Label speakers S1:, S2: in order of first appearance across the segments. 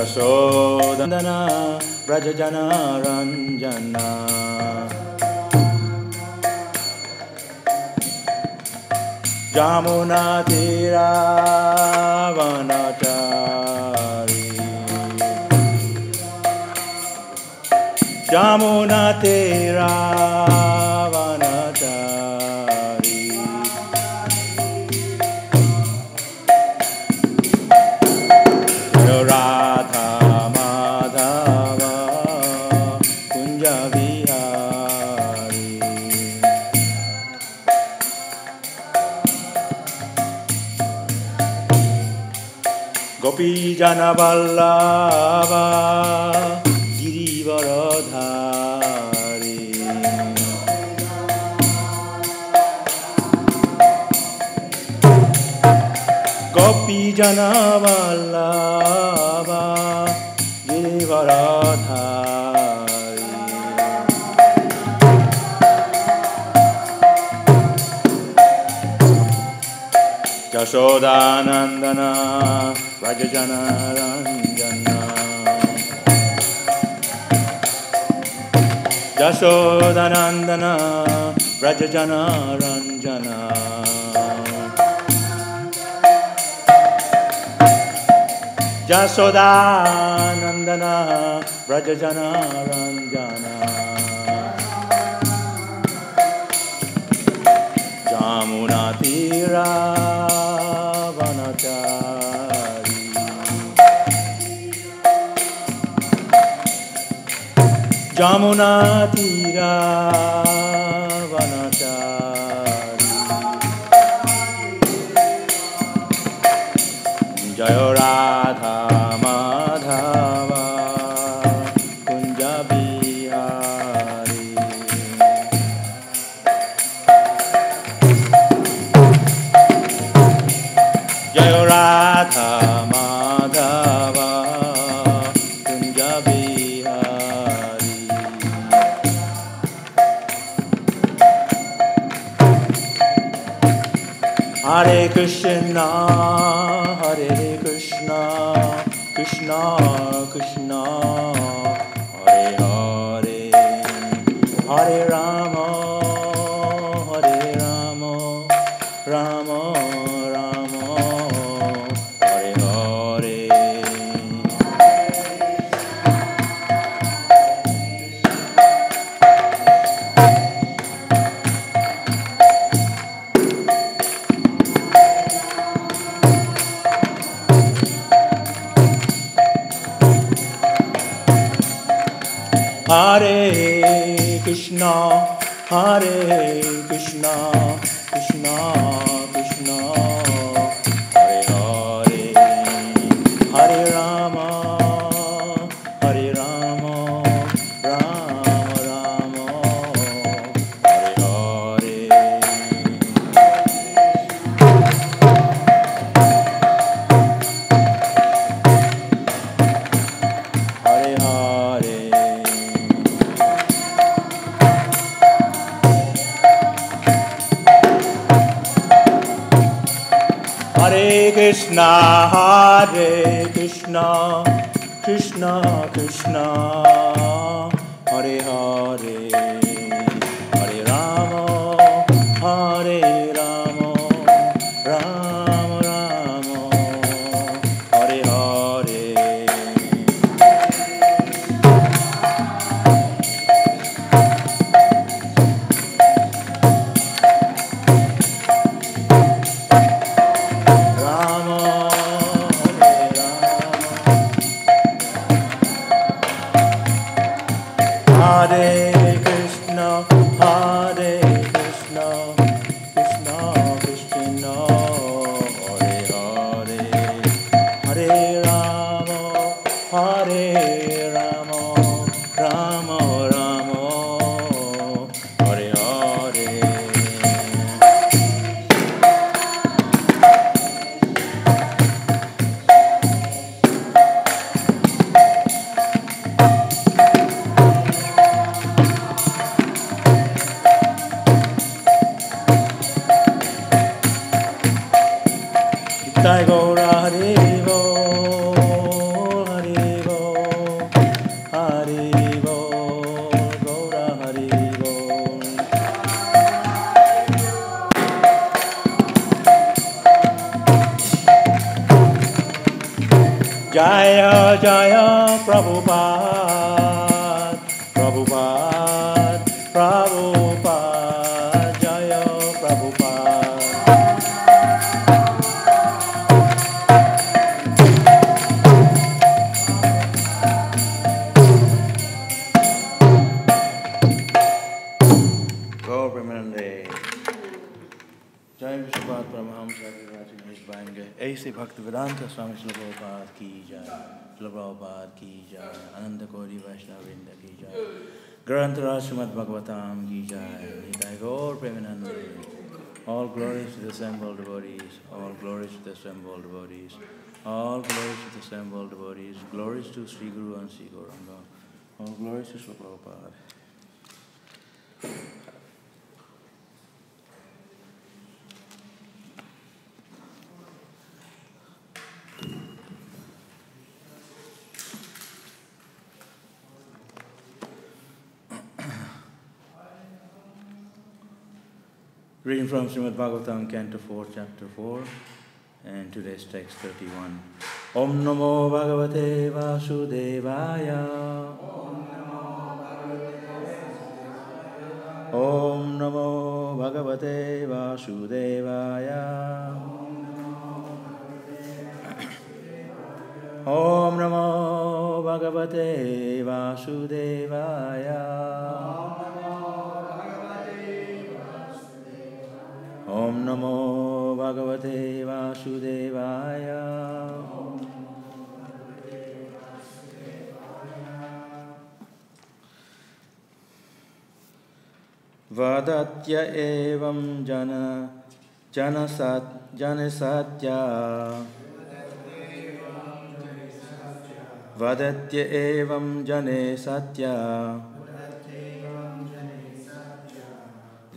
S1: Jasodandana Brajajana Ranjana Jamuna Tira Vanachari Jamuna Tira Vanachari Radha Madhava Kunja Vihari Gopi Jana Vallabha Girivaradhari Gopi Jana Vallabha Girivaradhari Jashodanandana Rajajana Ranjana Jashodanandana Rajajana Ranjana Jashodanandana Rajajana Ranjana Jamuna Tira Vanachari Jamuna Tira Vanachari Jaya Radha Madhava Kunja Vihari Jaya Radha Madhava Kunja Vihari Hare Krishna Hare Krishna Krishna Krishna Hare Hare Hare Rama Hare Rama Rama Rama Hare Hare Hare Krishna, Hare Krishna, Krishna Krishna, Hare Hare, Hare Rama, Hare Rama, Rama Rama, Hare Hare. Hare Hare. Hare Krishna, Hare Krishna, Krishna Krishna, Hare Hare, Hare Rama, Hare Rama, Rama Rama, Hare Hare. Hare Krishna, Nitai Gaura Haribo, Haribo, Haribo, Gaura Haribo. Jaya Jaya Prabhupada, Prabhupada, Prabhupada, Jaya Prabhupada. Gaur Premanande. Jai Vishwabhat Paramahamsa His Banga. A.C. Bhaktivedanta Swami Prabhupada ki jai. Prabhupada ki jai. Ananda Kori Vaishnava Vrinda ki jai. Granthara Śrīmad Bhāgavatam ki jai. Nitai Gaur Premanande. All glories to the assembled devotees. All glories to the assembled devotees. All glories to the assembled devotees. Glories to Sri Guru and Sri Gauranga. All glories to Sri Prabhupada. Reading from Śrīmad Bhāgavatam, Canto 4, Chapter 4, and today's text 31. Om Namo Bhagavate Vasudevaya. Om Namo Bhagavate Vasudevaya. Om Namo Bhagavate Vasudevaya. Om Namo Bhagavate Vasudevaya. Vadatya evam janasatya. Vadatya evam jane satya.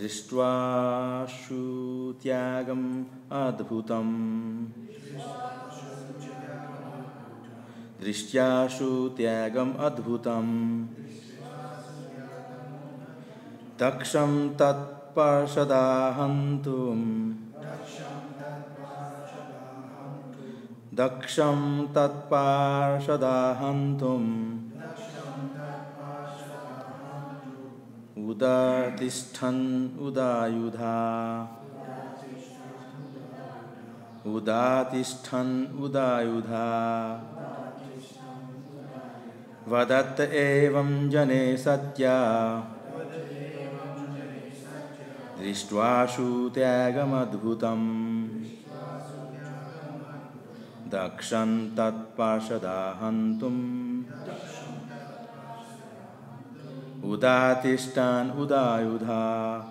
S1: Drishtva shutyagam adbhutam. Drishtya shutyagam adbhutam. Daksham tat parshadahantum. Daksham tat parshadahantum. Udatishtan udayudha. Udatishtan udayudha. Vadat evam jane satya. Drishtva shutyagam adbhutam. Dakshan tat parshadahantum. Udatishtan udayudha.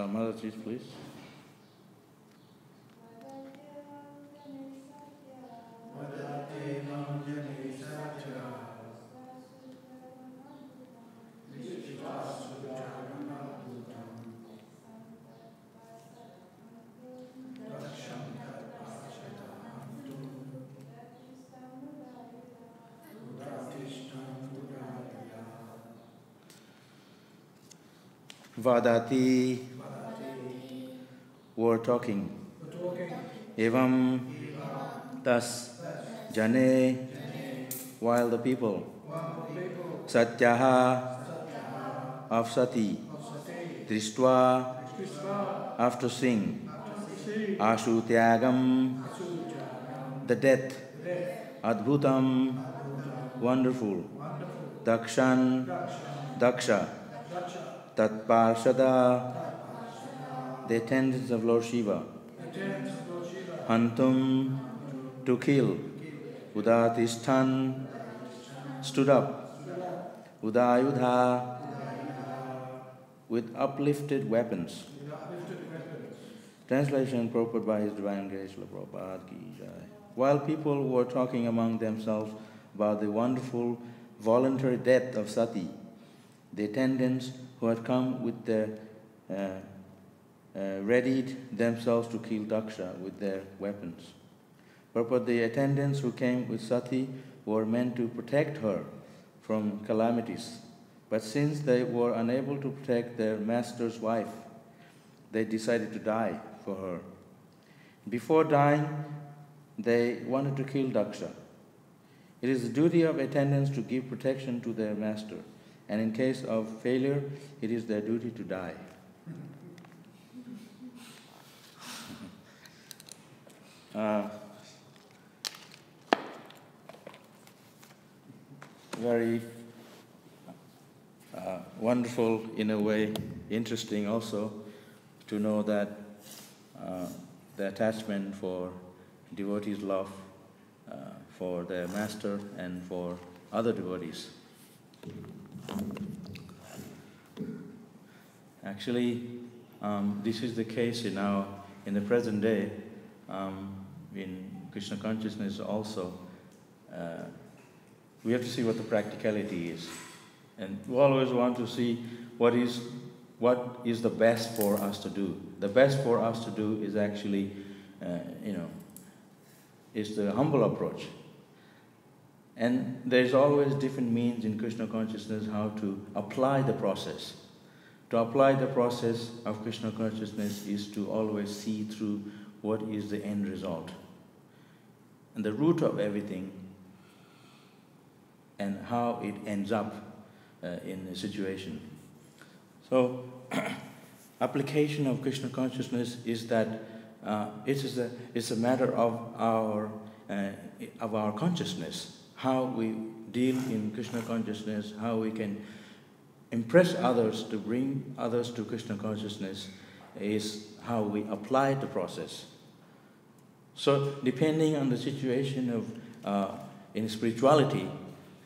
S1: Mother, please. Vadatya Vadati, were talking. Evam, thus, Jane, while the people, Satyaha, of Sati, Drishtva, after seeing, Ashu Tyagam, the death, Adbhutam, wonderful, Dakshan, Daksha, Tatparshada, the attendants of Lord Shiva, Hantum, to kill, Udatishtan, stood up, Udayudha, with uplifted weapons. Translation, Prabhupada by His Divine Grace, Prabhupada ki jai. While people were talking among themselves about the wonderful voluntary death of Sati, the attendants who had come with their readied themselves to kill Daksha with their weapons. Purport, the attendants who came with Sati were meant to protect her from calamities. But since they were unable to protect their master's wife, they decided to die for her. Before dying, they wanted to kill Daksha. It is the duty of attendants to give protection to their master, and in case of failure, it is their duty to die. Very wonderful in a way, interesting also to know that the attachment for devotees' love for their master and for other devotees. Actually, this is the case in the present day. In Krishna consciousness also, we have to see what the practicality is, and we always want to see what is the best for us to do. The best for us to do is actually, is the humble approach. And there's always different means in Krishna consciousness how to apply the process. To apply the process of Krishna consciousness is to always see through what is the end result and the root of everything and how it ends up in a situation. So, application of Krishna consciousness is that it's a matter of our consciousness, how we deal in Krishna consciousness, how we can impress others to bring others to Krishna consciousness is how we apply the process. So depending on the situation of in spirituality,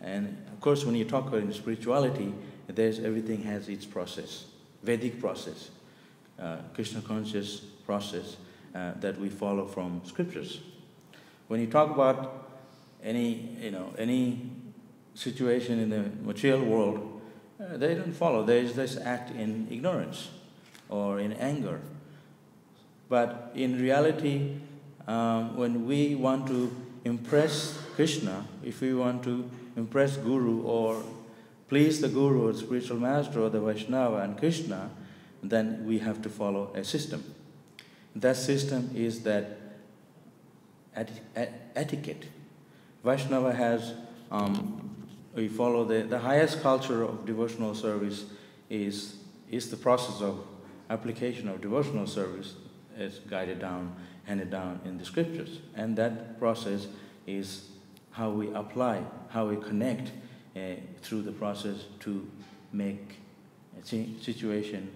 S1: and of course when you talk about in spirituality, everything has its process, Vedic process, Krishna conscious process that we follow from scriptures. When you talk about any situation in the material world, they don't follow. They just act in ignorance or in anger. But in reality, when we want to impress Krishna, if we want to impress Guru or please the Guru or the spiritual master or the Vaishnava and Krishna, then we have to follow a system. That system is that etiquette. Vaishnava has, we follow the highest culture of devotional service is the process of application of devotional service as handed down in the scriptures. And that process is how we apply, how we connect through the process to make a situation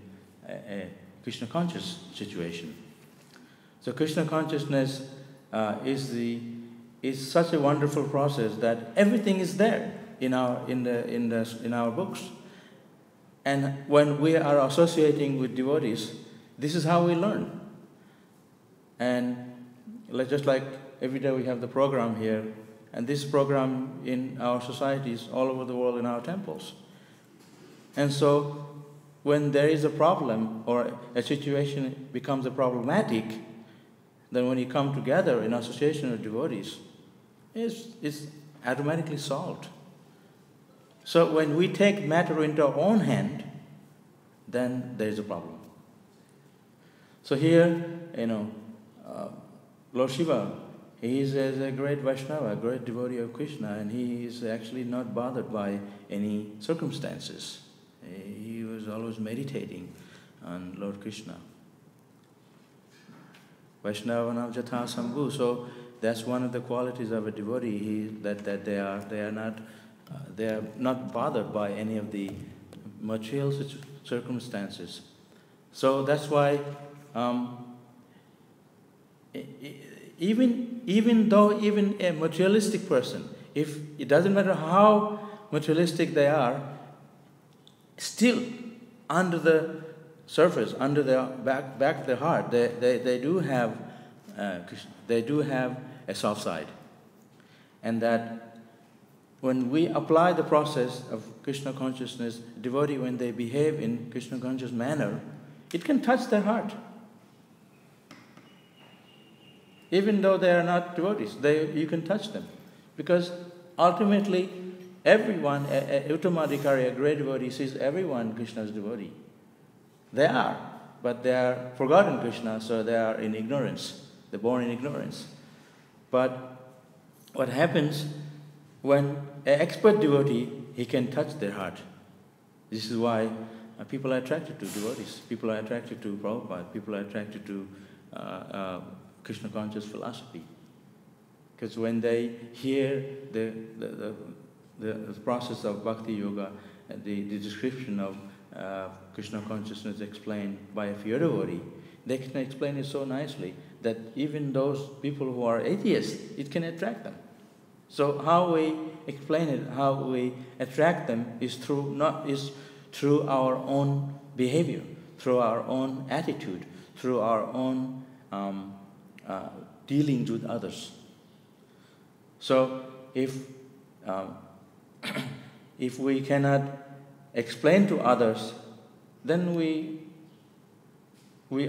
S1: a Krishna conscious situation. So Krishna consciousness is such a wonderful process that everything is there in our books. And when we are associating with devotees, this is how we learn. And just like every day we have the program here, and this program in our societies all over the world in our temples. And so when there is a problem or a situation becomes problematic, then when you come together in association with devotees, it's automatically solved. So when we take matter into our own hand then there is a problem. So here, Lord Shiva, he is a great Vaishnava, a great devotee of Krishna, and he is actually not bothered by any circumstances. He was always meditating on Lord Krishna. Vaishnavanam Jatha Sambhu. So that's one of the qualities of a devotee, that they are not bothered by any of the material circumstances. So that's why even though a materialistic person, if it doesn't matter how materialistic they are, still under the surface, under their back of their heart, they do have a soft side, and that when we apply the process of Krishna consciousness, devotee, when they behave in Krishna conscious manner, it can touch their heart. Even though they are not devotees, you can touch them. Because ultimately, everyone, Uttamadhikari, a great devotee, sees everyone Krishna's devotee. They are, but they are forgotten Krishna, so they are in ignorance. They're born in ignorance. But what happens when an expert devotee, he can touch their heart. This is why people are attracted to devotees. People are attracted to Prabhupada. People are attracted to Krishna conscious philosophy. Because when they hear the process of bhakti yoga, the description of Krishna consciousness explained by a pure devotee, they can explain it so nicely that even those people who are atheists, it can attract them. So how we explain it, how we attract them is through our own behavior, through our own attitude, through our own dealings with others. So if we cannot explain to others, then we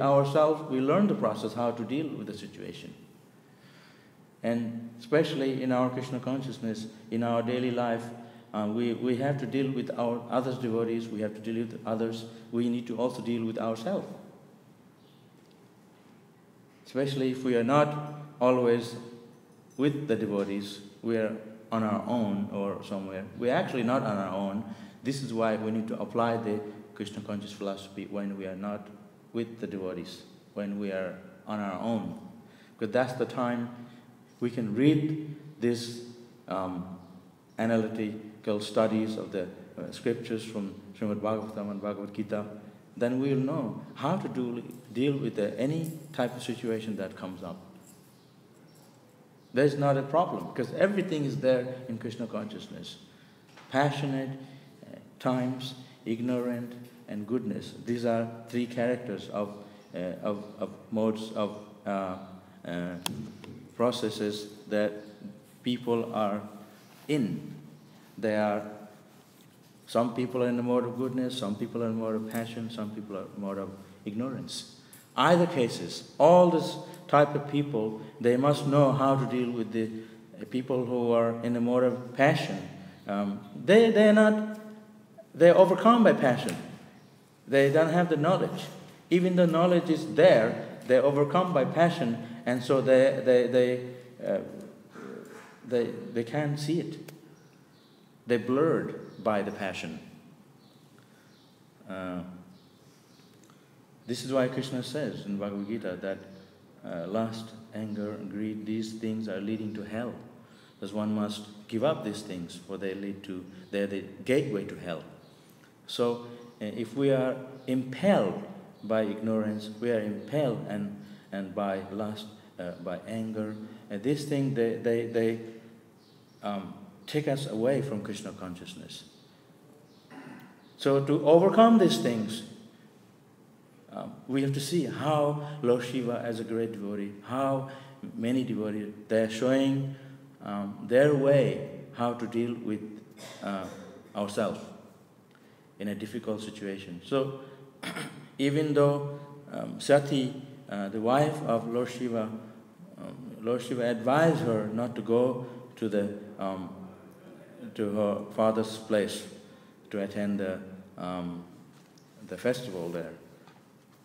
S1: ourselves learn the process how to deal with the situation. And especially in our Krishna consciousness, in our daily life, we have to deal with our others devotees, we have to deal with others, we need to also deal with ourselves. Especially if we are not always with the devotees, we are on our own or somewhere. We're actually not on our own. This is why we need to apply the Krishna conscious philosophy when we are not with the devotees, when we are on our own. Because that's the time we can read these analytical studies of the scriptures from Śrīmad Bhāgavatam and Bhagavad Gita. Then we will know how to deal with any type of situation that comes up. There's not a problem, because everything is there in Krishna consciousness. Passionate, times, ignorant, and goodness. These are three characters of modes of processes that people are in. Some people are in the mode of goodness, some people are in the mode of passion, some people are in the mode of ignorance. Either cases, all this type of people, they must know how to deal with the people who are in the mode of passion. They're overcome by passion. They don't have the knowledge. Even the knowledge is there, they're overcome by passion, and so they can't see it. They're blurred by the passion. This is why Krishna says in Bhagavad Gita that lust, anger, and greed, these things are leading to hell. Because one must give up these things, for they're the gateway to hell. So if we are impelled by ignorance, we are impelled and by lust, by anger, and these things, they take us away from Krishna consciousness. So to overcome these things, we have to see how Lord Shiva, as a great devotee, how many devotees, they're showing their way how to deal with ourselves in a difficult situation. So even though Sati, the wife of Lord Shiva advised her not to go to her father's place to attend the festival there.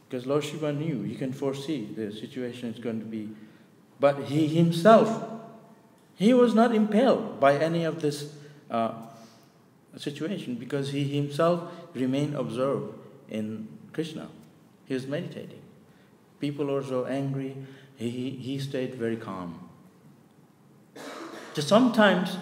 S1: Because Lord Shiva knew, he can foresee the situation is going to be. But he himself, he was not impelled by any of this situation, because he himself remained absorbed in Krishna. He was meditating. People were so angry, he stayed very calm. So sometimes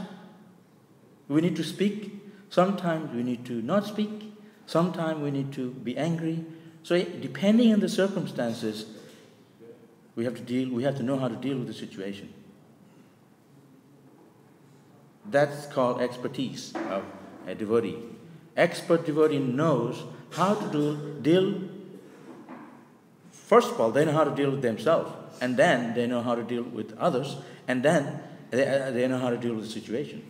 S1: we need to speak, sometimes we need to not speak, sometimes we need to be angry. So depending on the circumstances, we have to know how to deal with the situation. That's called expertise of a devotee. Expert devotee knows how to deal. First of all, they know how to deal with themselves, and then they know how to deal with others, and then they know how to deal with the situation.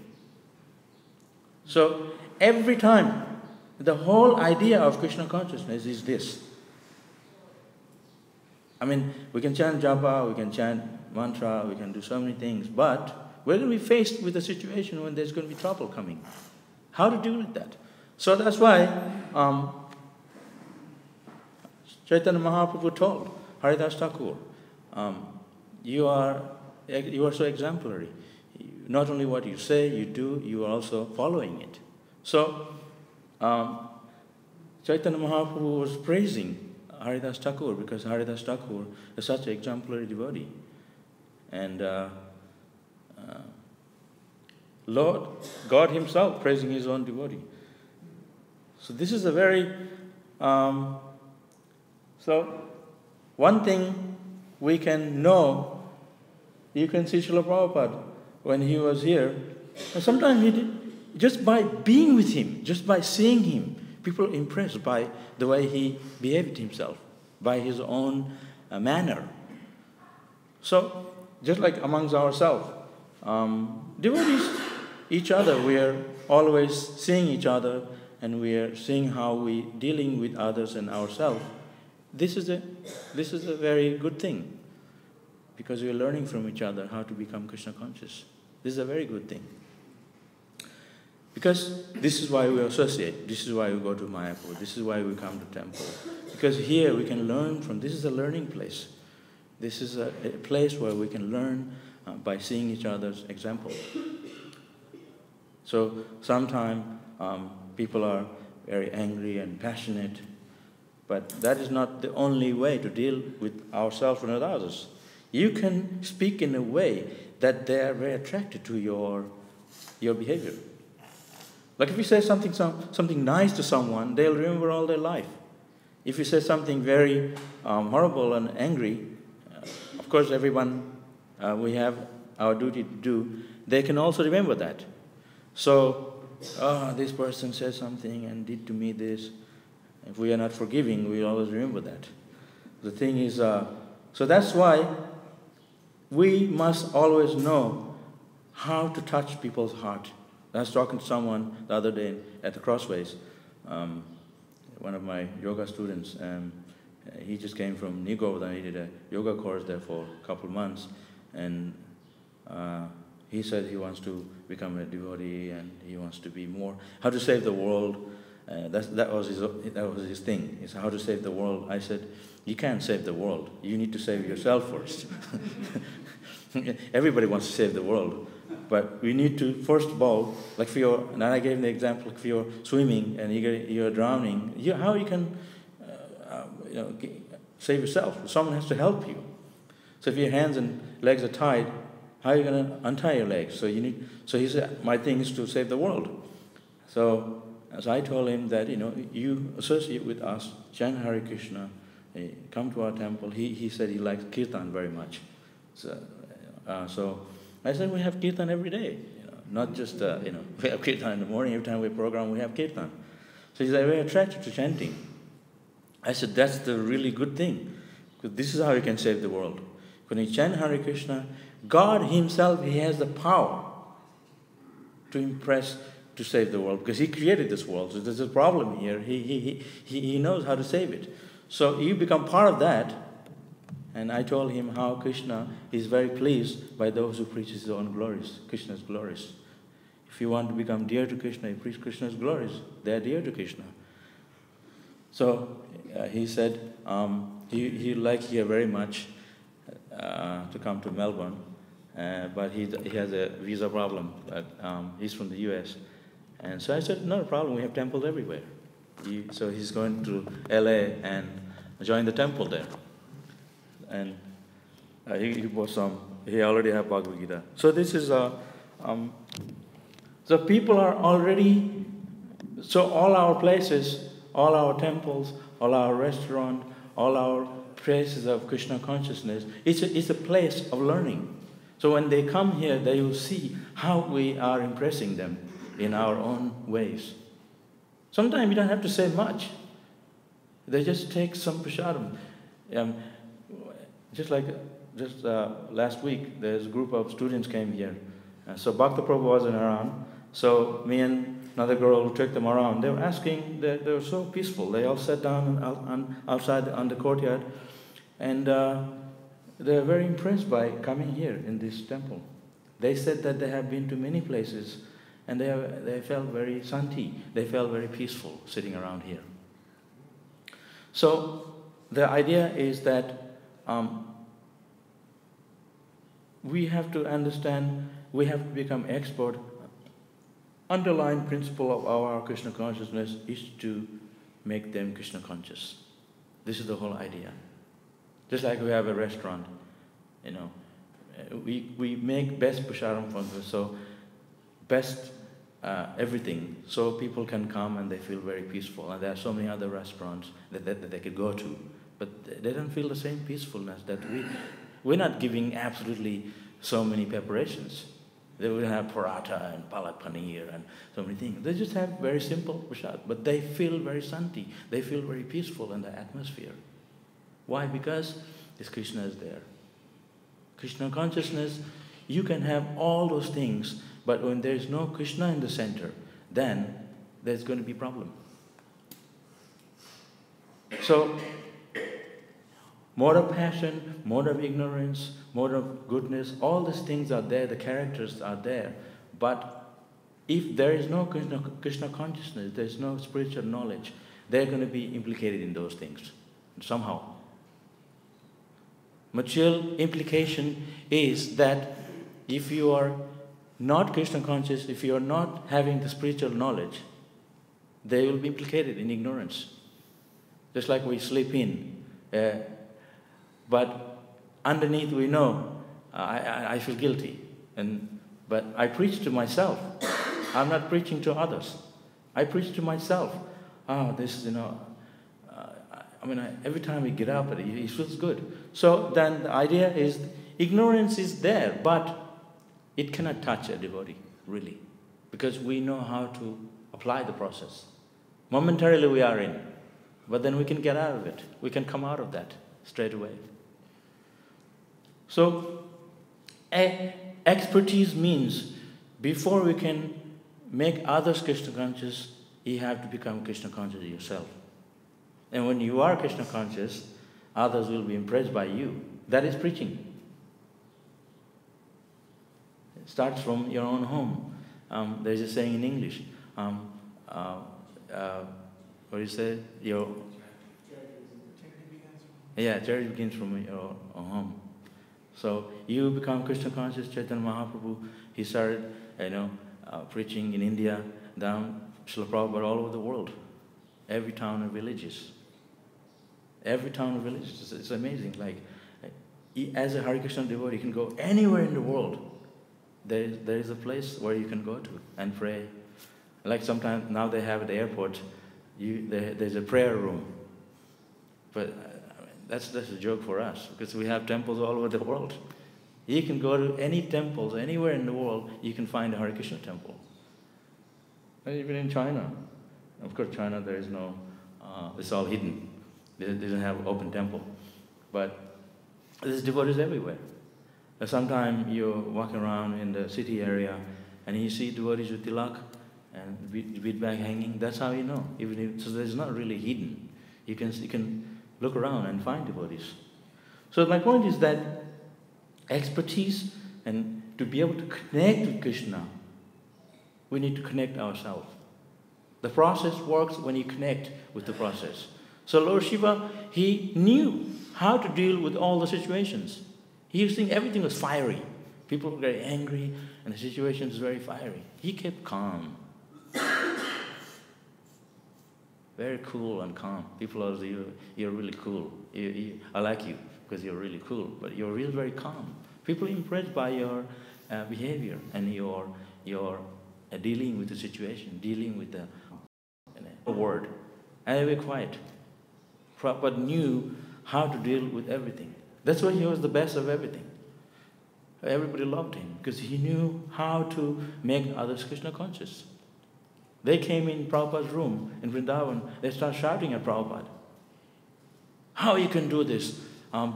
S1: So every time, the whole idea of Krishna consciousness is this. I mean, we can chant japa, we can chant mantra, we can do so many things, but we're going to be faced with a situation when there's going to be trouble coming. How to deal with that? So that's why Chaitanya Mahaprabhu told Haridas Thakur, you are so exemplary. Not only what you say, you do, you are also following it. So Chaitanya Mahaprabhu was praising Haridas Thakur because Haridas Thakur is such an exemplary devotee. And Lord, God himself praising his own devotee. So this is a very... so one thing we can know, you can see Srila Prabhupada when he was here, and sometimes he did, just by being with him, just by seeing him, people are impressed by the way he behaved himself, by his own manner. So, just like amongst ourselves, devotees, each other, we are always seeing each other, and we are seeing how we dealing with others and ourselves. This is a very good thing, because we are learning from each other how to become Krishna conscious. This is a very good thing. Because this is why we associate, this is why we go to Mayapur, this is why we come to temple. Because here we can learn from, this is a learning place. This is a place where we can learn by seeing each other's example. So sometimes people are very angry and passionate, but that is not the only way to deal with ourselves and with others. You can speak in a way that they are very attracted to your behavior. Like if you say something nice to someone, they'll remember all their life. If you say something very horrible and angry, of course everyone, we have our duty to do, they can also remember that. So, this person said something and did to me this. If we are not forgiving, we always remember that. The thing is, so that's why we must always know how to touch people's heart. I was talking to someone the other day at the Crossways, one of my yoga students. He just came from New Govardhan. He did a yoga course there for a couple of months, and he said he wants to become a devotee and he wants to be more, how to save the world. That was his thing. It's how to save the world. I said, you can't save the world. You need to save yourself first. Everybody wants to save the world. But we need to, first of all, like for your, and I gave him the example, if you're swimming and you're drowning, how you can save yourself? Someone has to help you. So if your hands and legs are tied, how are you going to untie your legs? So he said, my thing is to save the world. So as I told him that, you associate with us, chant Hare Krishna, come to our temple. He said he likes kirtan very much. So I said, we have kirtan every day, not just, we have kirtan in the morning, every time we program, we have kirtan. So he's very attracted to chanting. I said, that's the really good thing, because this is how you can save the world. When you chant Hare Krishna, God himself, he has the power to impress, to save the world, because he created this world. So there's a problem here. He knows how to save it. So you become part of that. And I told him how Krishna is very pleased by those who preach his own glories, Krishna's glories. If you want to become dear to Krishna, you preach Krishna's glories. They are dear to Krishna. So he said he'd like here very much to come to Melbourne, but he has a visa problem. But he's from the US. And so I said, not a problem, we have temples everywhere. So he's going to LA and join the temple there. And he bought some, he already have Bhagavad Gita. So this is, so people are already, so all our places, all our temples, all our restaurants, all our places of Krishna consciousness, it's a place of learning. So when they come here, they will see how we are impressing them in our own ways. Sometimes you don't have to say much. They just take some prasadam. Just last week, there's a group of students came here. So Bhakta Prabhu wasn't around. So me and another girl who took them around, they were asking, they were so peaceful. They all sat down outside on the courtyard. And they were very impressed by coming here in this temple. They said that they have been to many places and they felt very santi. They felt very peaceful sitting around here. So the idea is that we have to understand, we have to become expert. Underlying principle of our Krishna consciousness is to make them Krishna conscious. This is the whole idea. Just like we have a restaurant, you know, we make best prasadam from this, so best everything, so people can come and they feel very peaceful. And there are so many other restaurants that they could go to, but they don't feel the same peacefulness that we're not giving absolutely so many preparations. They will have paratha and palak paneer and so many things. They just have very simple prasad, but they feel very santi. They feel very peaceful in the atmosphere. Why? Because this Krishna is there. Krishna consciousness, you can have all those things, but when there is no Krishna in the center, then there's going to be problem. So, mode of passion, mode of ignorance, mode of goodness, all these things are there, the characters are there. But if there is no Krishna consciousness, there is no spiritual knowledge, they're going to be implicated in those things somehow. Material implication is that if you are not Krishna conscious, if you are not having the spiritual knowledge, they will be implicated in ignorance. Just like we sleep in. But underneath we know, I feel guilty. But I preach to myself. I'm not preaching to others. I preach to myself. This, every time we get up, it feels good. So then the idea is, ignorance is there, but it cannot touch a devotee, really. Because we know how to apply the process. Momentarily we are in, but then we can get out of it. We can come out of that straight away. So, expertise means, before we can make others Krishna conscious, you have to become Krishna conscious yourself. And when you are Krishna conscious, others will be impressed by you. That is preaching. It starts from your own home. There's a saying in English. What do you say? Charity begins from your own home. So you become Krishna conscious. Chaitanya Mahaprabhu, he started, preaching in India, down Srila Prabhupada all over the world. Every town and villages. Every town and village. It's amazing. Like, as a Hare Krishna devotee, you can go anywhere in the world. There is a place where you can go to and pray. Like sometimes now they have at the airport, there's a prayer room. But that's a joke for us, because we have temples all over the world. You can go to any temples, anywhere in the world, you can find a Hare Krishna temple. And even in China. Of course, China, there is no, it's all hidden. They doesn't have an open temple. But there's devotees everywhere. Sometimes you're walking around in the city area and you see devotees with tilak and bead bag hanging. That's how you know. So it's not really hidden. You can look around and find devotees. So my point is that expertise, and to be able to connect with Krishna, we need to connect ourselves. The process works when you connect with the process. So Lord Shiva, he knew how to deal with all the situations. He was thinking everything was fiery. People were very angry and the situation was very fiery. He kept calm. Very cool and calm. People always say, you're really cool. I like you because you're really cool, but you're really very calm. People are impressed by your behavior and your dealing with the situation, dealing with the word. And they were quiet. Prabhupada knew how to deal with everything. That's why he was the best of everything. Everybody loved him because he knew how to make others Krishna conscious. They came in Prabhupada's room in Vrindavan. They started shouting at Prabhupada. How you can do this?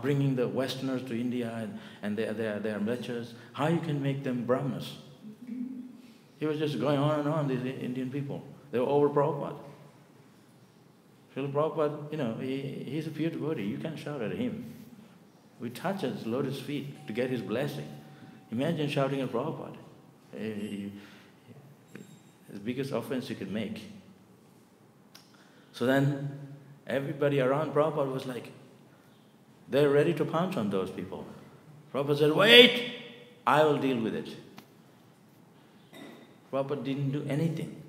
S1: Bringing the Westerners to India and they are lectures. How you can make them Brahmanas? He was just going on and on, these Indian people. They were over Prabhupada. Srila Prabhupada, he's a pure devotee. You can't shout at him. We touch his lotus feet to get his blessing. Imagine shouting at Prabhupada. The biggest offense you could make. So then everybody around Prabhupada was like, they're ready to pounce on those people. Prabhupada said, wait, I will deal with it. Prabhupada didn't do anything.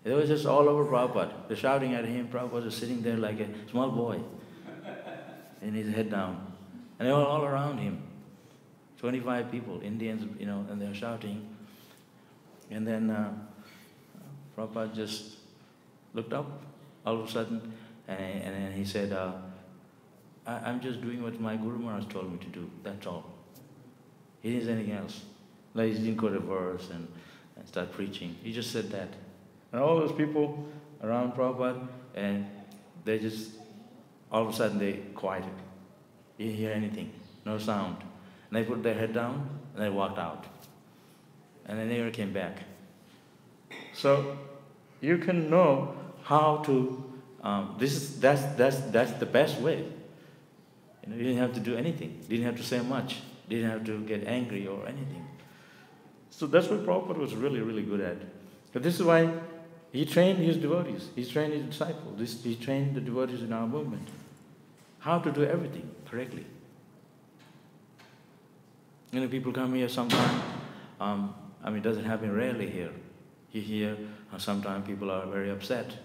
S1: It was just all over Prabhupada. They're shouting at him. Prabhupada was sitting there like a small boy, and his head down. And they were all around him. 25 people, Indians, and they're shouting. And then Prabhupada just looked up all of a sudden, and he said, I'm just doing what my Guru Maharaj told me to do. That's all. He didn't say anything else. Like he didn't quote a verse and start preaching. He just said that. And all those people around Prabhupada, and they just, all of a sudden they quieted. You didn't hear anything, no sound. And they put their head down and they walked out. And they never came back. So you can know how to, that's the best way. You didn't have to do anything, didn't have to say much, didn't have to get angry or anything. So that's what Prabhupada was really, really good at. But this is why he trained his devotees, he trained his disciples, he trained the devotees in our movement. How to do everything correctly. People come here sometimes, it doesn't happen rarely here. You hear sometimes people are very upset.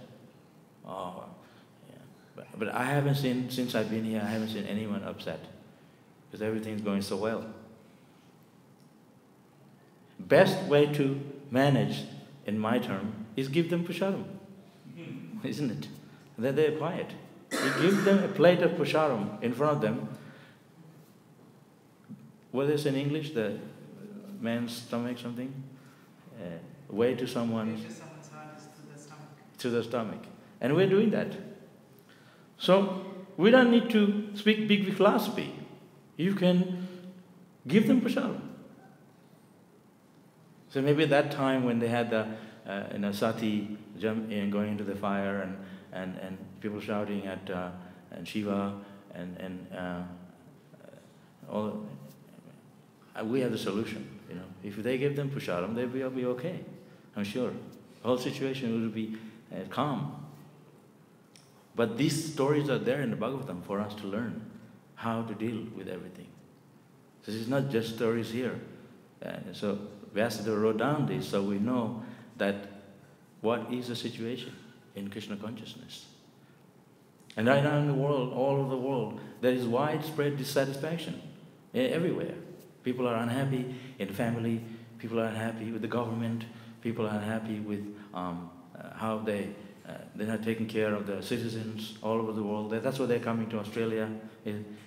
S1: But I haven't seen, since I've been here, I haven't seen anyone upset. Because everything's going so well. Best way to manage, in my term, is give them prasadam. Isn't it? Then they're quiet. You give them a plate of prasadam in front of them. What is in English? The man's stomach something? Way to someone's... to the stomach. And we're doing that. So, we don't need to speak big philosophy. You can give them prasadam. So maybe that time when they had the sati going into the fire and people shouting at and Shiva and all, we have the solution. If they give them prasadam, they will be okay. I'm sure the whole situation will be calm. But these stories are there in the Bhagavatam for us to learn how to deal with everything. This is not just stories here. So Vyasadeva wrote down this so we know that what is the situation in Krishna consciousness. And right now in the world, all over the world, there is widespread dissatisfaction everywhere. People are unhappy in the family, people are unhappy with the government, people are unhappy with how they're not taking care of the citizens all over the world. That's why they're coming to Australia.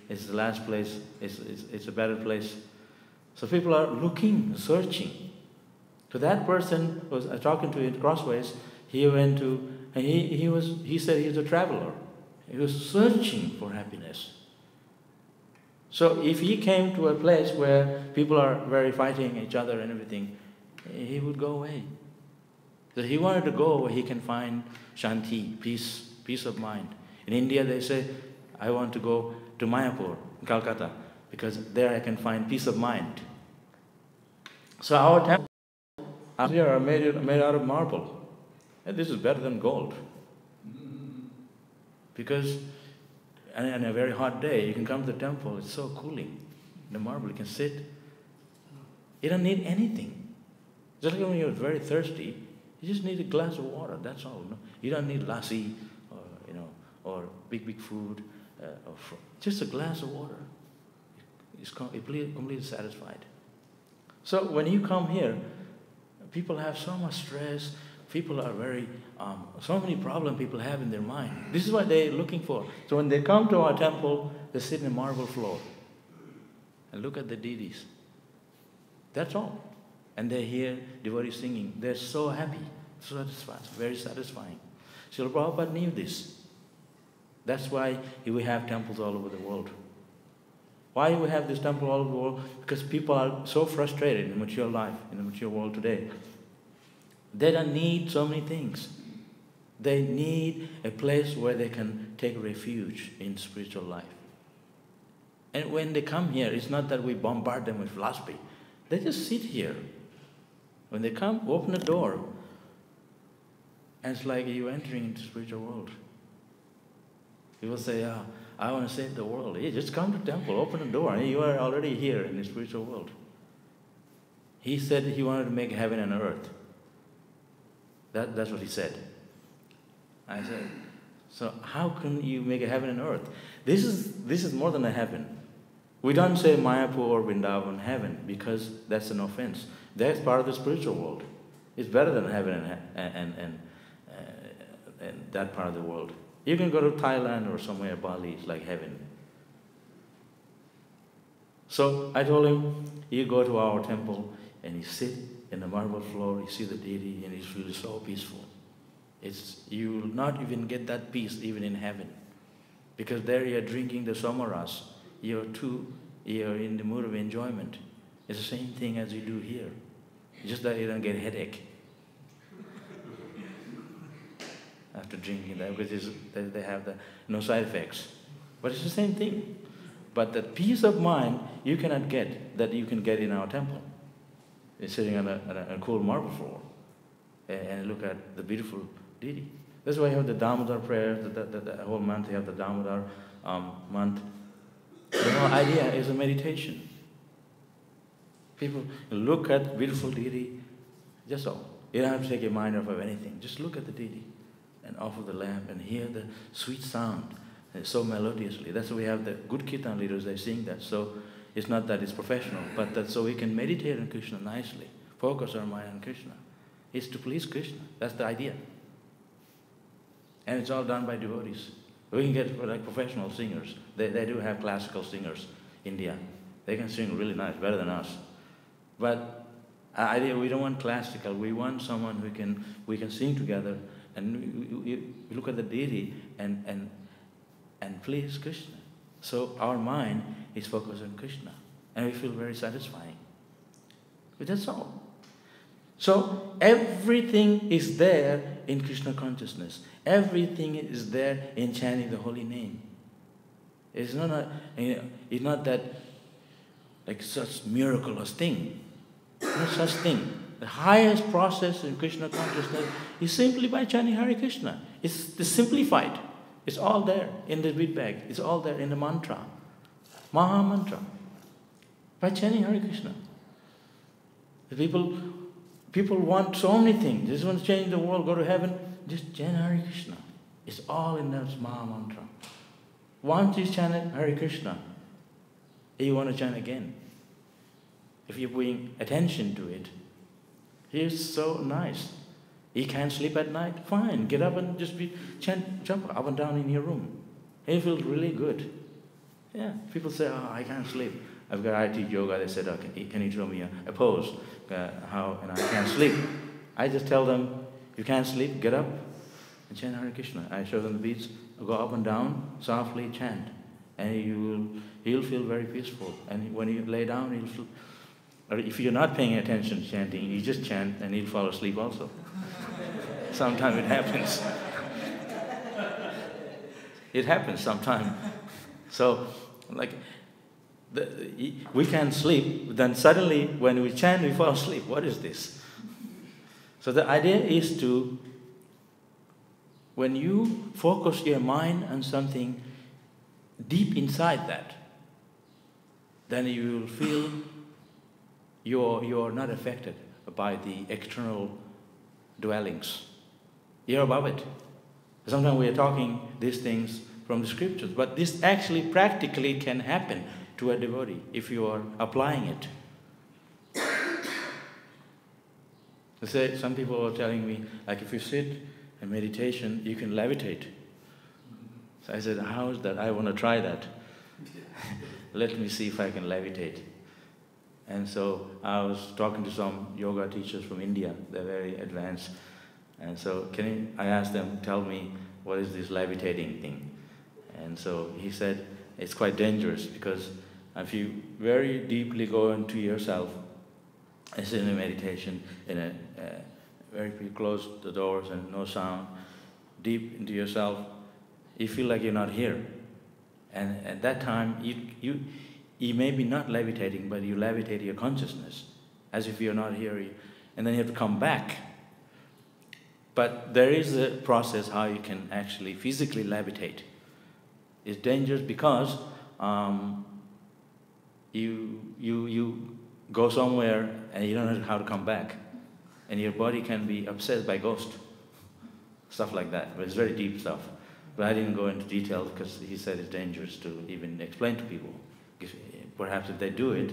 S1: It's the last place, it's a better place. So people are looking, searching. So that person was talking to in Crossways, he went to, and he said he's a traveler. He was searching for happiness. So if he came to a place where people are very fighting each other and everything, he would go away. So he wanted to go where he can find shanti, peace of mind. In India they say, I want to go to Mayapur, Calcutta, because there I can find peace of mind. So our temples here are made out of marble. And this is better than gold. Because on a very hot day, you can come to the temple, it's so cooling. The marble, you can sit. You don't need anything. Just like when you're very thirsty, you just need a glass of water, that's all. No? You don't need lassi or big food. Just a glass of water. It's completely satisfied. So when you come here, people have so much stress. People are so many problems people have in their mind. This is what they're looking for. So when they come to our temple, they sit in a marble floor and look at the deities. That's all. And they hear devotees singing. They're so happy, so satisfied, very satisfying. Srila Prabhupada knew this. That's why we have temples all over the world. Why we have this temple all over the world? Because people are so frustrated in the mature life, in the mature world today. They don't need so many things. They need a place where they can take refuge in spiritual life. And when they come here, it's not that we bombard them with philosophy. They just sit here. When they come, open the door, and it's like you're entering into the spiritual world. People say, I want to save the world. Hey, just come to the temple, open the door, and you are already here in the spiritual world. He said he wanted to make heaven and earth. That's what he said. I said, so how can you make a heaven and earth? This is more than a heaven. We don't say Mayapur or Vrindavan heaven because that's an offense. That's part of the spiritual world. It's better than heaven and that part of the world. You can go to Thailand or somewhere, Bali, it's like heaven. So I told him, you go to our temple and you sit in the marble floor, you see the deity, and it feels so peaceful. You will not even get that peace even in heaven. Because there you're drinking the somaras. You're in the mood of enjoyment. It's the same thing as you do here. Just that you don't get a headache after drinking that, because they have no side effects. But it's the same thing. But that peace of mind you cannot get, that you can get in our temple. You're sitting on a cool marble floor and look at the beautiful deity. That's why you have the Damodar prayer, the whole month you have the Damodar month. The whole idea is a meditation. People look at beautiful deity, just so. You don't have to take your mind off of anything. Just look at the deity and offer the lamp and hear the sweet sound so melodiously. That's why we have the good kirtan leaders, they sing that. So it's not that it's professional, but that so we can meditate on Krishna nicely, focus our mind on Krishna. It's to please Krishna. That's the idea. And it's all done by devotees. We can get like professional singers. They do have classical singers, India. They can sing really nice, better than us. But we don't want classical. We want someone we can sing together and we look at the deity and please Krishna. So our mind is focused on Krishna, and we feel very satisfying. But that's all. So everything is there in Krishna consciousness. Everything is there in chanting the holy name. It's not that like such miraculous thing. No such thing. The highest process in Krishna consciousness is simply by chanting Hare Krishna. It's simplified. It's all there in the bead bag. It's all there in the mantra. Maha mantra. By chanting Hare Krishna. The people want so many things. They just want to change the world, go to heaven. Just chant Hare Krishna. It's all in that Maha mantra. Once you chant Hare Krishna, you want to chant again. If you bring attention to it, it's so nice. You can't sleep at night? Fine, get up and just jump up and down in your room. It feels really good. Yeah, people say, I can't sleep. I teach yoga. They said, okay, can you show me a pose? How? And I can't sleep. I just tell them, you can't sleep, get up and chant Hare Krishna. I show them the beats, go up and down, softly chant. And you'll feel very peaceful. And when you lay down, you'll feel, or if you're not paying attention to chanting, you just chant and you'll fall asleep also. Sometimes it happens. It happens sometimes. So, we can't sleep, but then suddenly when we chant, we fall asleep. What is this? So the idea is to When you focus your mind on something deep inside that, then you will feel you're not affected by the external dwellings. You're above it. Sometimes we are talking these things from the scriptures, but this actually practically can happen to a devotee if you are applying it. Some people are telling me, like, if you sit in meditation, you can levitate. So I said, how is that? I want to try that. Let me see if I can levitate. And so I was talking to some yoga teachers from India. They're very advanced. And so I asked them, tell me, what is this levitating thing? And so he said, it's quite dangerous, because if you very deeply go into yourself, and sit in a meditation, very close the doors and no sound, deep into yourself, you feel like you're not here. And at that time, you may be not levitating, but you levitate your consciousness, as if you're not here. And then you have to come back. But there is a process how you can actually physically levitate. It's dangerous because you go somewhere and you don't know how to come back. And your body can be obsessed by ghost. Stuff like that. But it's very deep stuff. But I didn't go into detail because he said it's dangerous to even explain to people. Perhaps if they do it,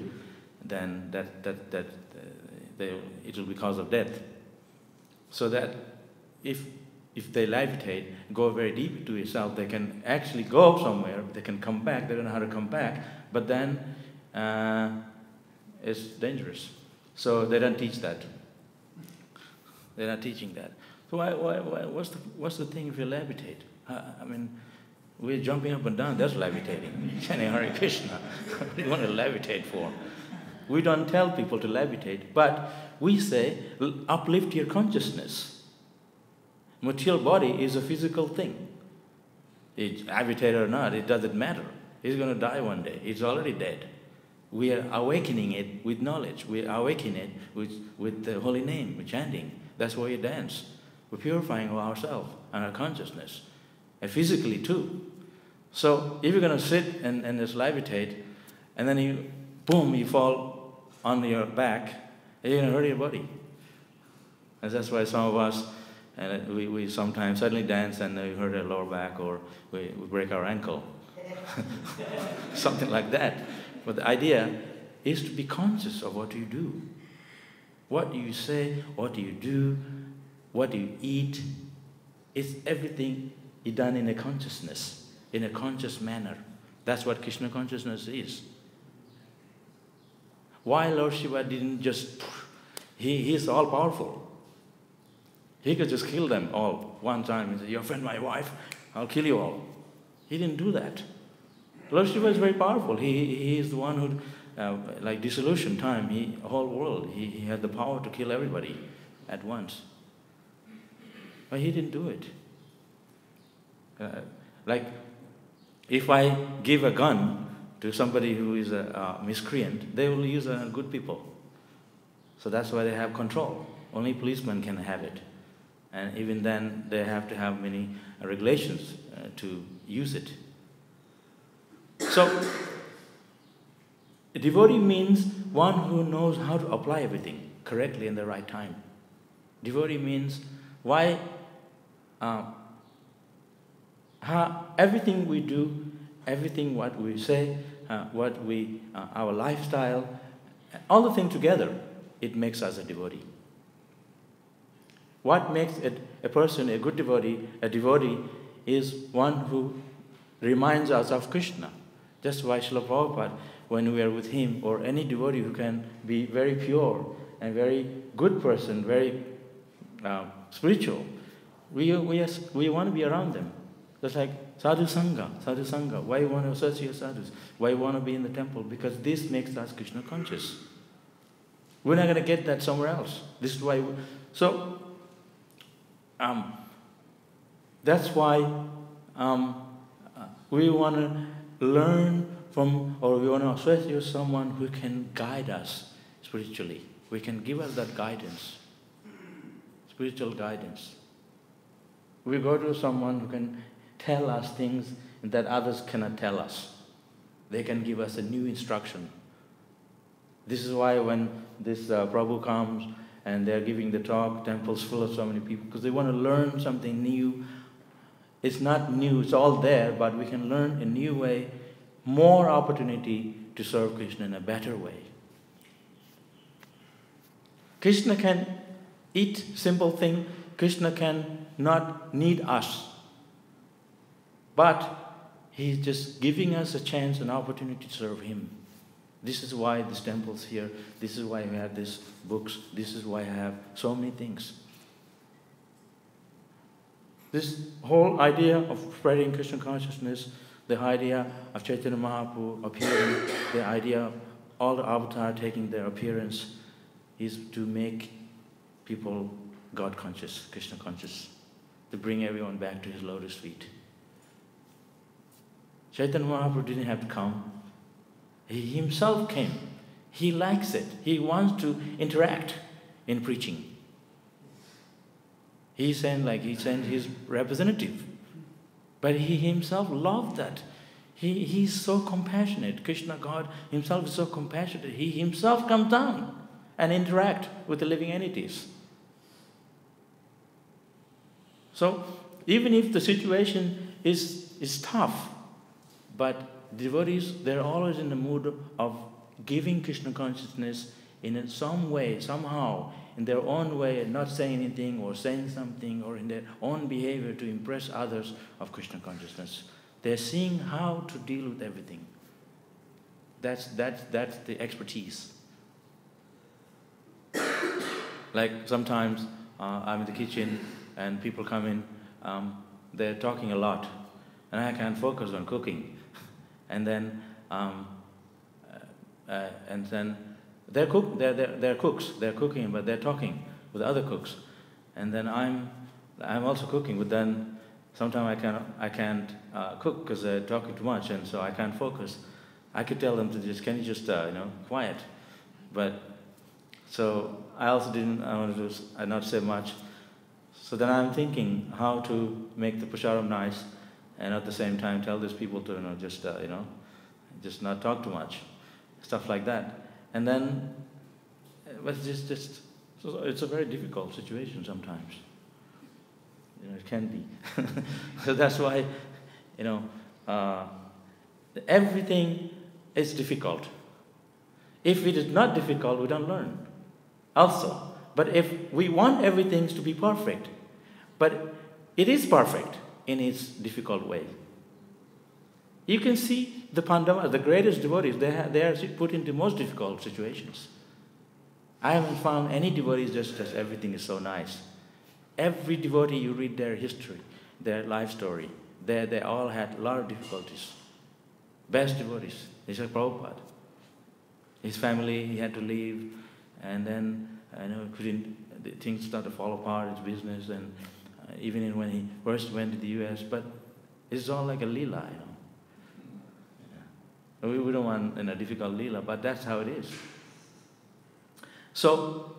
S1: then it will be cause of death. So that if they levitate, go very deep into yourself, they can actually go somewhere, they can come back, they don't know how to come back, but then it's dangerous. So they don't teach that. They're not teaching that. So what's the thing if you levitate? I mean, we're jumping up and down, that's levitating. Chanting Hare Krishna. What do you want to levitate for? We don't tell people to levitate, but we say, uplift your consciousness. Material body is a physical thing. It's levitate or not, it doesn't matter. It's going to die one day. It's already dead. We are awakening it with knowledge. We are awakening it with the holy name, with chanting. That's why we dance. We're purifying ourselves and our consciousness. And physically too. So if you're going to sit and just levitate, and then you fall on your back, you're going to hurt your body. And that's why some of us, we sometimes suddenly dance and we hurt our lower back, or we break our ankle. Something like that. But the idea is to be conscious of what you do. What do you say? What do you do? What do you eat? It's everything is done in a consciousness, in a conscious manner. That's what Krishna consciousness is. Why Lord Shiva didn't just... He's all-powerful. He could just kill them all one time. He said, you offend my wife, I'll kill you all. He didn't do that. Lord Shiva is very powerful. He is the one who, like dissolution time, whole world, he had the power to kill everybody at once. But he didn't do it. Like, if I give a gun to somebody who is a miscreant, they will use good people. So that's why they have control. Only policemen can have it. And even then, they have to have many regulations to use it. So, a devotee means one who knows how to apply everything correctly in the right time. Devotee means everything we do, everything what we say, our lifestyle, all the things together, it makes us a devotee. What makes a person a good devotee? A devotee is one who reminds us of Krishna. Just why Srila Prabhupada, when we are with him, or any devotee who can be very pure and very good person, very spiritual, we want to be around them. Just like sadhu sangha. Why you want to associate sadhus? Why you want to be in the temple? Because this makes us Krishna conscious. We're not going to get that somewhere else. This is why. That's why we want to learn from, or we want to associate with someone who can guide us spiritually. We can give us that guidance, spiritual guidance. We go to someone who can tell us things that others cannot tell us. They can give us a new instruction. This is why when this Prabhu comes and they're giving the talk, temple's full of so many people, because they want to learn something new. It's not new, it's all there, but we can learn a new way, more opportunity to serve Krishna in a better way. Krishna can eat simple thing. Krishna can not need us. But He's just giving us a chance, an opportunity to serve Him. This is why this temple's here. This is why we have these books. This is why I have so many things. This whole idea of spreading Krishna consciousness, the idea of Chaitanya Mahaprabhu appearing, the idea of all the avatars taking their appearance, is to make people God conscious, Krishna conscious, to bring everyone back to His lotus feet. Chaitanya Mahaprabhu didn't have to come. He himself came. He likes it. He wants to interact in preaching. He sent his representative. But he himself loved that. He's so compassionate. Krishna, God himself is so compassionate. He himself comes down and interact with the living entities. So even if the situation is tough, but devotees, they're always in the mood of giving Krishna consciousness in some way, somehow, in their own way, and not saying anything or saying something, or in their own behavior to impress others of Krishna consciousness. They're seeing how to deal with everything. That's the expertise. Like sometimes I'm in the kitchen and people come in, they're talking a lot, and I can't focus on cooking. And then they're cooks. They're cooking, but they're talking with other cooks. And then I'm also cooking, but then sometimes I can't cook because they're talking too much, and so I can't focus. I could tell them to can you just quiet? But so I also I not say much. So then I'm thinking how to make the prasadam nice, and at the same time tell these people to just not talk too much, stuff like that. And then, but it's a very difficult situation sometimes. It can be. So that's why, everything is difficult. If it is not difficult, we don't learn. Also, but if we want everything to be perfect, but it is perfect in its difficult way. You can see the Pandavas, the greatest devotees, they are put into most difficult situations. I haven't found any devotees just everything is so nice. Every devotee, you read their history, their life story, they all had a lot of difficulties. Best devotees, it's like Prabhupada. His family, he had to leave, and then things started to fall apart, his business, and even when he first went to the US, but it's all like a lila, We don't want a difficult lila, but that's how it is. So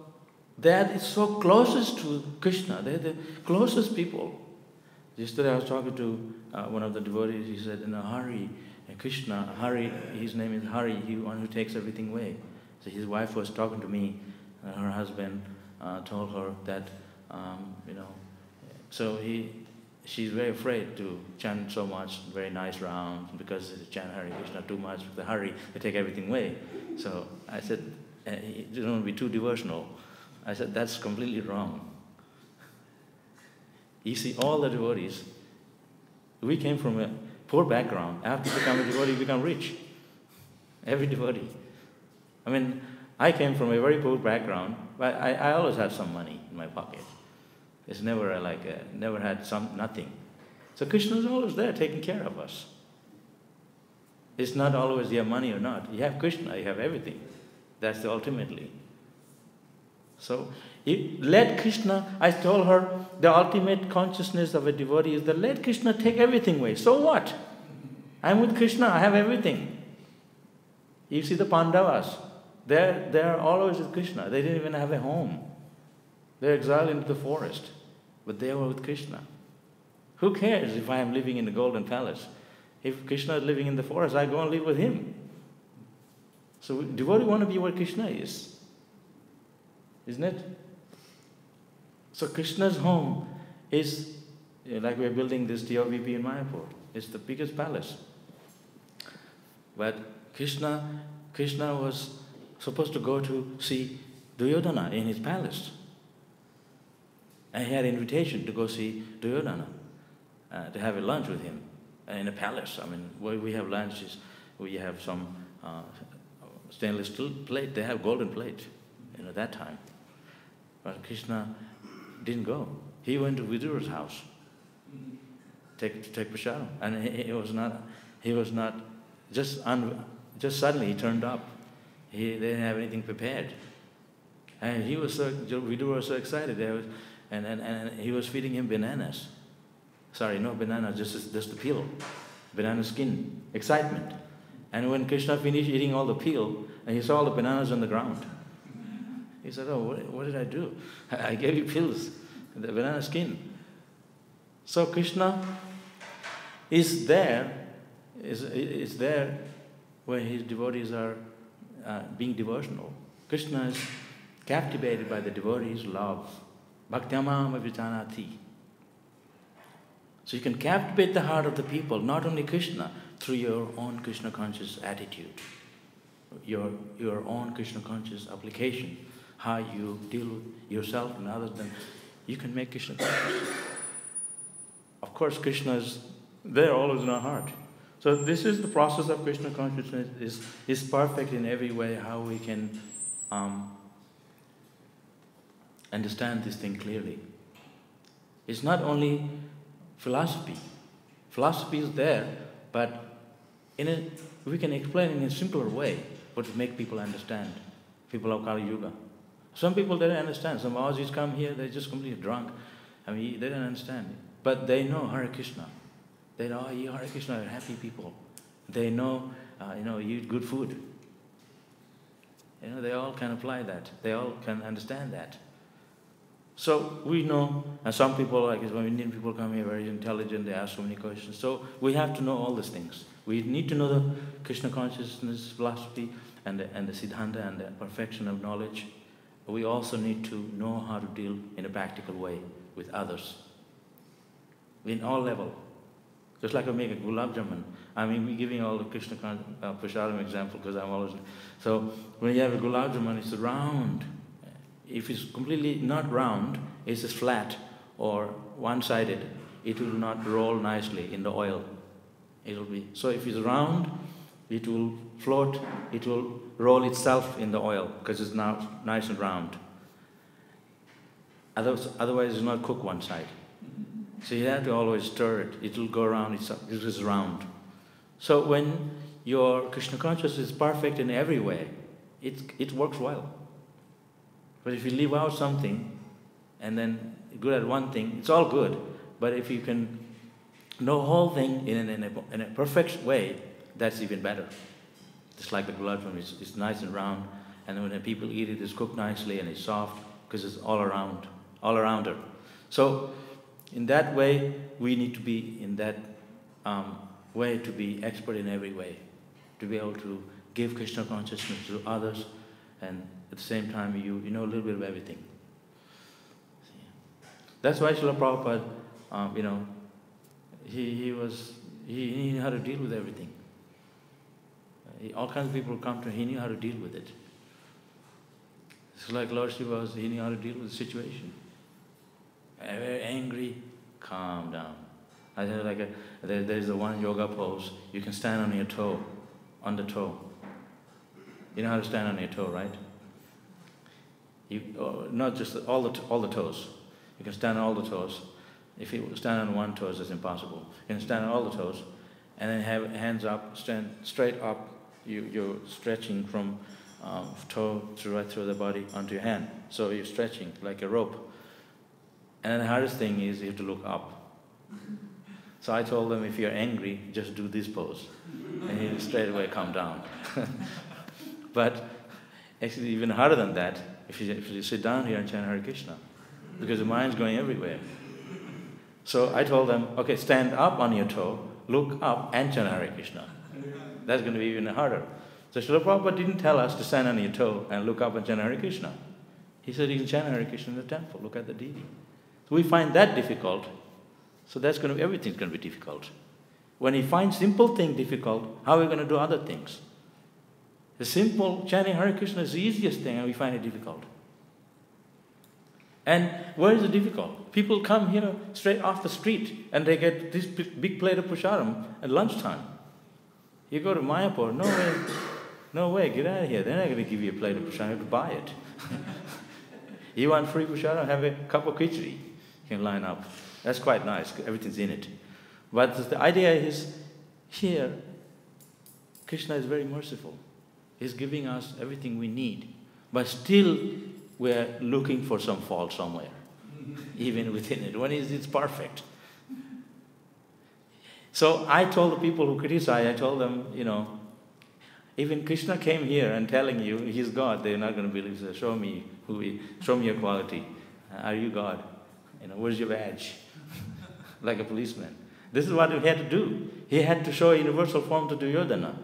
S1: that is so closest to Krishna. They're the closest people. Yesterday I was talking to one of the devotees. He said, Hare, Krishna, Hare, his name is Hare, he one who takes everything away. So his wife was talking to me, and her husband told her that, so she's very afraid to chant so much, very nice rounds, because they chant Hare Krishna too much, the Hare, they take everything away. So I said, you don't want to be too devotional. I said, that's completely wrong. You see, all the devotees, we came from a poor background. After becoming a devotee, we become rich. Every devotee. I mean, I came from a very poor background, but I always had some money in my pocket. It's never never had nothing. So Krishna is always there taking care of us. It's not always you have money or not. You have Krishna, you have everything. That's the ultimately. So let Krishna, I told her, the ultimate consciousness of a devotee is that let Krishna take everything away. So what? I'm with Krishna, I have everything. You see the Pandavas, they're always with Krishna. They didn't even have a home. They're exiled into the forest, but they were with Krishna. Who cares if I am living in the golden palace? If Krishna is living in the forest, I go and live with him. So devotee want to be where Krishna is. Isn't it? So Krishna's home is, like we're building this DOVP in Mayapur. It's the biggest palace. But Krishna was supposed to go to see Duryodhana in his palace. And he had an invitation to go see Duryodhana, to have a lunch with him in a palace. I mean, where we have lunches, we have some stainless steel plate. They have golden plate, that time. But Krishna didn't go. He went to Vidura's house to take prasadam, and he was not just suddenly he turned up. They didn't have anything prepared, and Vidura was so excited. And he was feeding him bananas. Sorry, no bananas, just the peel, banana skin, excitement. And when Krishna finished eating all the peel, and he saw all the bananas on the ground, he said, "Oh, what did I do? I gave you peels, the banana skin." So Krishna is there where his devotees are being devotional. Krishna is captivated by the devotees' love. Bhaktyamam avijanati. So you can captivate the heart of the people, not only Krishna, through your own Krishna conscious attitude, your own Krishna conscious application, how you deal with yourself and others, then you can make Krishna conscious. Of course, Krishna is there always in our heart. So this is the process of Krishna consciousness, is perfect in every way, how we can understand this thing clearly. It's not only philosophy. Philosophy is there, but we can explain in a simpler way, but to make people understand. People of Kali Yuga. Some people, they don't understand. Some Aussies come here, they're just completely drunk. I mean, they don't understand. But they know Hare Krishna. They know, you Hare Krishna are happy people. They know, you eat good food. They all can apply that. They all can understand that. So we know, and some people, like when Indian people come here, very intelligent, they ask so many questions. So we have to know all these things. We need to know the Krishna consciousness philosophy and the Siddhanta and the perfection of knowledge. We also need to know how to deal in a practical way with others. In all level. Just like I make a gulab jamun. I mean, we're giving all the Krishna prasadam example because I'm always... So when you have a gulab jamun, it's round. If it's completely not round, it's just flat or one-sided, it will not roll nicely in the oil. So if it's round, it will float, it will roll itself in the oil because it's now nice and round. Otherwise, it's not cooked one side. So you have to always stir it. It will go around itself. It is round. So when your Krishna consciousness is perfect in every way, it works well. But if you leave out something and then good at one thing, it's all good. But if you can know the whole thing in a perfect way, that's even better. Just like the gulab jamun, it's nice and round, and then when people eat it, it's cooked nicely and it's soft because it's all around her. So in that way, we need to be in that way to be expert in every way, to be able to give Krishna consciousness to others, and at the same time you know a little bit of everything. That's why Srila Prabhupada, he knew how to deal with everything. All kinds of people come to him, he knew how to deal with it. It's like Lord Shiva, he knew how to deal with the situation. Very angry, calm down. I said there's the one yoga pose, you can stand on your toe, on the toe. You know how to stand on your toe, right? Not just all the toes. You can stand on all the toes. If you stand on one toe, that's impossible. You can stand on all the toes, and then have hands up, stand straight up. You're stretching from toe right through the body onto your hand. So you're stretching like a rope. And then the hardest thing is you have to look up. So I told them, if you're angry, just do this pose, and he'll straight away come down. But actually, even harder than that, if you sit down here and chant Hare Krishna, because the mind's going everywhere. So I told them, okay, stand up on your toe, look up and chant Hare Krishna. That's going to be even harder. So Srila Prabhupada didn't tell us to stand on your toe and look up and chant Hare Krishna. He said you can chant Hare Krishna in the temple, look at the deity. So we find that difficult. So everything's going to be difficult. When we find simple thing difficult, how are we going to do other things? The simple chanting Hare Krishna is the easiest thing and we find it difficult. And where is it difficult? People come here straight off the street and they get this big plate of prasadam at lunchtime. You go to Mayapur, no way, get out of here. They're not going to give you a plate of prasadam, you have to buy it. You want free prasadam, have a cup of khichdi. You can line up. That's quite nice, everything's in it. But the idea is, here, Krishna is very merciful. He's giving us everything we need. But still, we're looking for some fault somewhere, even within it, when it's perfect. So I told the people who criticize, I told them, even Krishna came here and telling you he's God, they're not going to believe. So show me your quality. Are you God? Where's your badge? Like a policeman. This is what he had to do. He had to show a universal form to Duryodhana,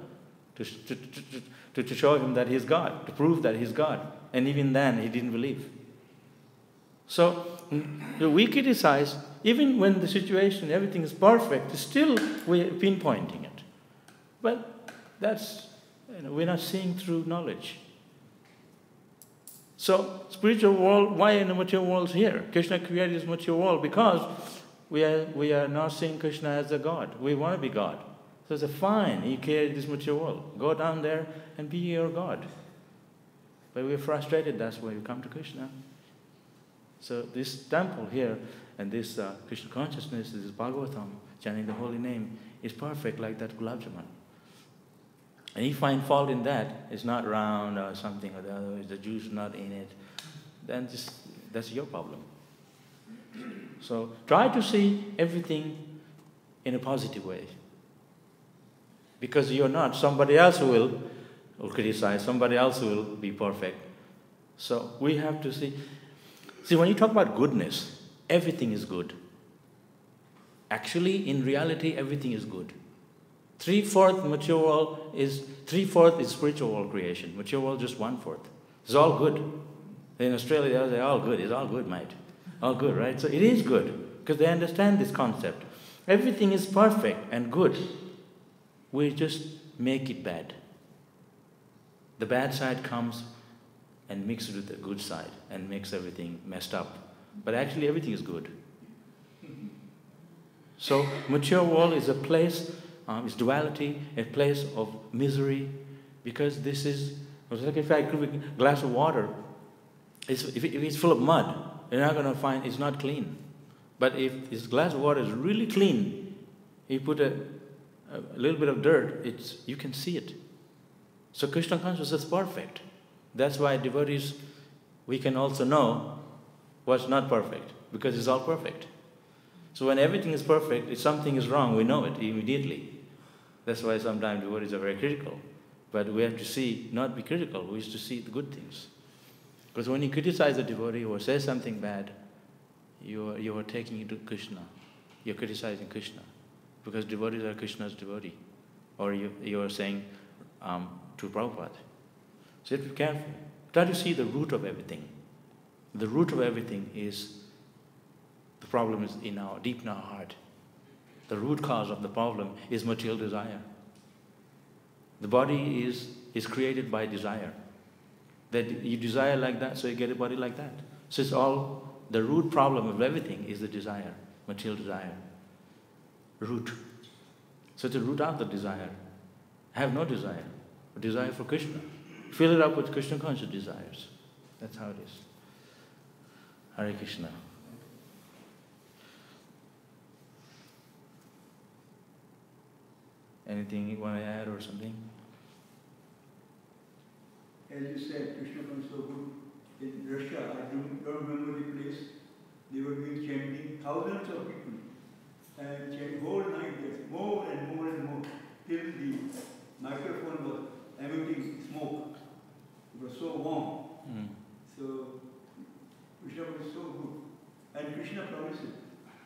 S1: to show him that he's God, to prove that he's God. And even then, he didn't believe. So we criticize, even when the situation, everything is perfect, still we're pinpointing it. But that's, we're not seeing through knowledge. So spiritual world, why in the material world is here? Krishna created this material world because we are not seeing Krishna as a God. We want to be God. So it's fine, he created this material world. Go down there and be your God. But we're frustrated, that's why we come to Krishna. So this temple here and this Krishna consciousness, this Bhagavatam, chanting the holy name, is perfect like that gulab jamun. And you find fault in that, it's not round or something or the other, the juice is not in it, then that's your problem. So try to see everything in a positive way. Because you're not, somebody else will criticize, somebody else will be perfect. So we have to see, when you talk about goodness, everything is good. Actually, in reality, everything is good. 3/4 mature world is 3/4 is spiritual world creation. Mature world just 1/4. It's all good. In Australia, they're all good. It's all good, mate. All good, right? So it is good because they understand this concept. Everything is perfect and good. We just make it bad. The bad side comes and mixes with the good side and makes everything messed up. But actually, everything is good. So mature world is a place. It's duality, a place of misery, because this is, like if I give a glass of water, if it's full of mud, you're not going to find it's not clean. But if this glass of water is really clean, you put a little bit of dirt, you can see it. So Krishna consciousness is perfect. That's why devotees, we can also know what's not perfect, because it's all perfect. So when everything is perfect, if something is wrong, we know it immediately. That's why sometimes devotees are very critical. But we have to see, not be critical, we have to see the good things. Because when you criticize a devotee or say something bad, you are taking it to Krishna. You're criticizing Krishna. Because devotees are Krishna's devotee. Or you are saying to Prabhupada. So you have to be careful. Try to see the root of everything. The root of everything is, the problem is deep in our heart. The root cause of the problem is material desire. The body is created by desire. That you desire like that, so you get a body like that. So it's all, the root problem of everything is the desire, material desire. Root. So to root out the desire, have no desire, a desire for Krishna. Fill it up with Krishna conscious desires. That's how it is. Hare Krishna. Anything you want to add or something?
S2: As you said, Krishna comes so good. In Russia, I don't remember the place, they were doing chanting, thousands of people. And chanting whole night, there, more and more and more, till the microphone was emitting smoke. It was so warm. So Krishna was so good. And Krishna promises,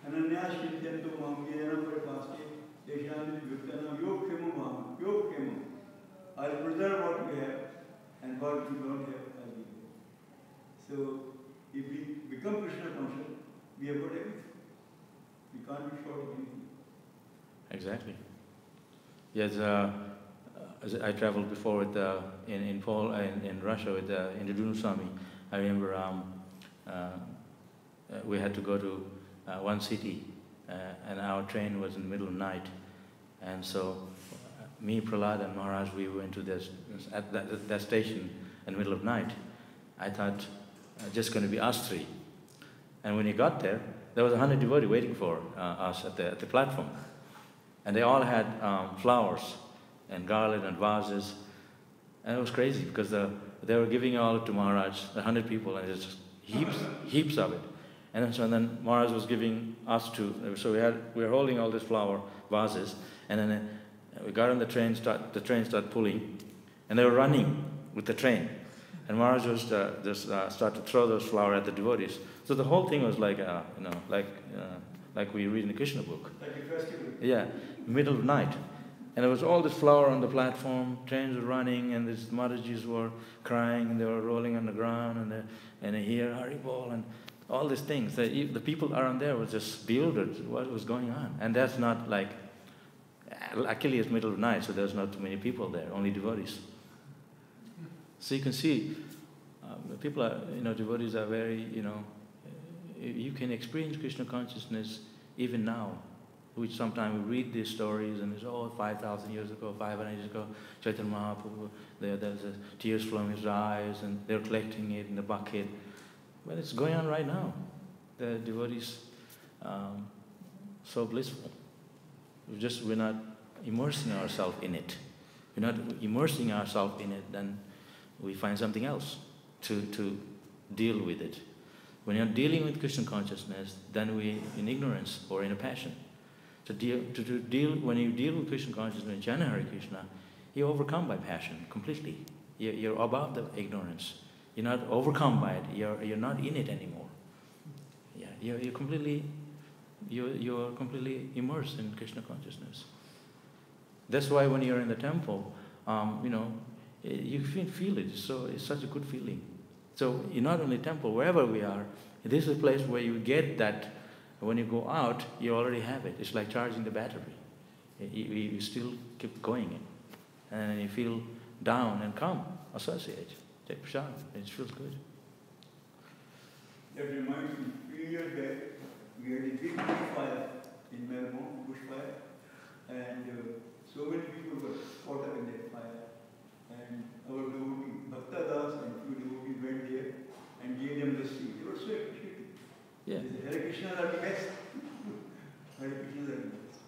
S2: Ananyas Shintyanto Mam Yena Parapaste, Deshan Yutanam Yokkemo Mam, Yokkemo. I'll preserve what we have, and what we don't have, I'll give you. So, if we become Krishna conscious, we have got everything. We can't be short of anything.
S1: Exactly. Yes, I traveled before with in Russia with Indradunu Swami. I remember we had to go to one city, and our train was in the middle of the night, and so me, Prahlad, and Maharaj, we went to at that station in the middle of the night. I thought just going to be us three, and when we got there was 100 devotees waiting for us at the platform, and they all had flowers and garland and vases, and it was crazy because they were giving all to Maharaj, 100 people, and it's just heaps of it. And then Maharaj was giving us so we were holding all these flower vases, and then we got on the train started pulling, and they were running with the train, and Maharaj was start to throw those flowers at the devotees. So the whole thing was like like we read in the Krishna book.
S2: Like a festival.
S1: Yeah, middle of night. And there was all this flower on the platform, trains were running, and these Maharajis were crying, and they were rolling on the ground, and they hear Haribol, and all these things. The people around there were just bewildered what was going on. And that's not like, luckily it's middle of the night, so there's not too many people there, only devotees. So you can see, people are, devotees are very, you can experience Krishna consciousness even now. Which sometimes we read these stories and it's 5,000 years ago, 500 years ago, Chaitanya Mahaprabhu, there's tears flowing his eyes and they're collecting it in the bucket. But it's going on right now. The devotees, so blissful. We're not immersing ourselves in it. We're not immersing ourselves in it, then we find something else to deal with it. When you're dealing with Krishna consciousness, then we're in ignorance or in a passion. When you deal with Krishna consciousness and Jana Hare Krishna, you're overcome by passion completely. You're above the ignorance. You're not overcome by it. You're not in it anymore. Yeah, you're completely immersed in Krishna consciousness. That's why when you're in the temple, you feel it. So it's such a good feeling. So you're not only temple, wherever we are, this is a place where you get that. When you go out, you already have it. It's like charging the battery. You still keep going, and you feel down and come, associate, take prasad. It feels good.
S2: That reminds me, 3 years back, we had a big bushfire in Melbourne, bushfire, and so many people were caught up in that fire. And our devotee, Bhaktadas and few devotees went there and gave them the seat. They were so appreciative.
S1: Yeah.
S2: Hare Krishna are the best. Hare Krishna are the best.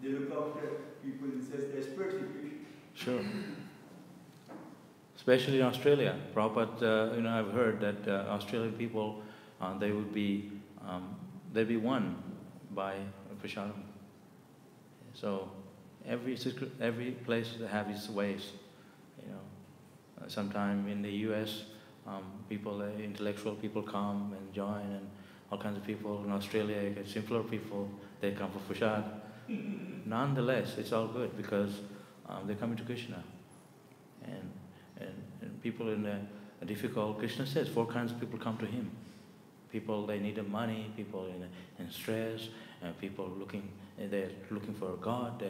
S2: They look after people in such desperate situations.
S1: Sure. Especially in Australia. Prabhupada, I've heard that Australian people, they'd be won by prasadam. So every place have its ways. Sometime in the U.S., intellectual people come and join, and all kinds of people. In Australia, you get simpler people, they come for prasad. Nonetheless, it's all good because they're coming to Krishna. And people in a difficult, Krishna says, 4 kinds of people come to him. People, they need money, people in stress, people they're looking for God,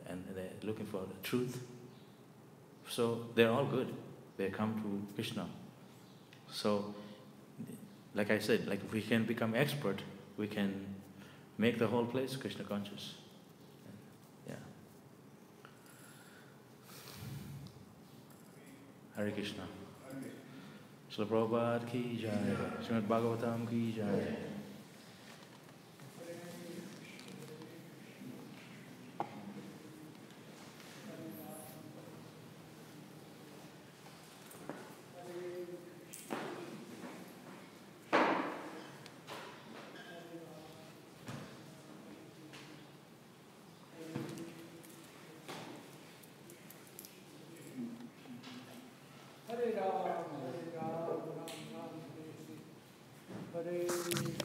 S1: and they're looking for the truth. So they're all good. They come to Krishna. So, like I said, if we can become expert, we can make the whole place Krishna conscious. Yeah. Hare Krishna. Śrīmad Prabhupada ki jai. Śrīmad Bhāgavatam ki jai.
S3: Hare Ram, Ram Ram, Hare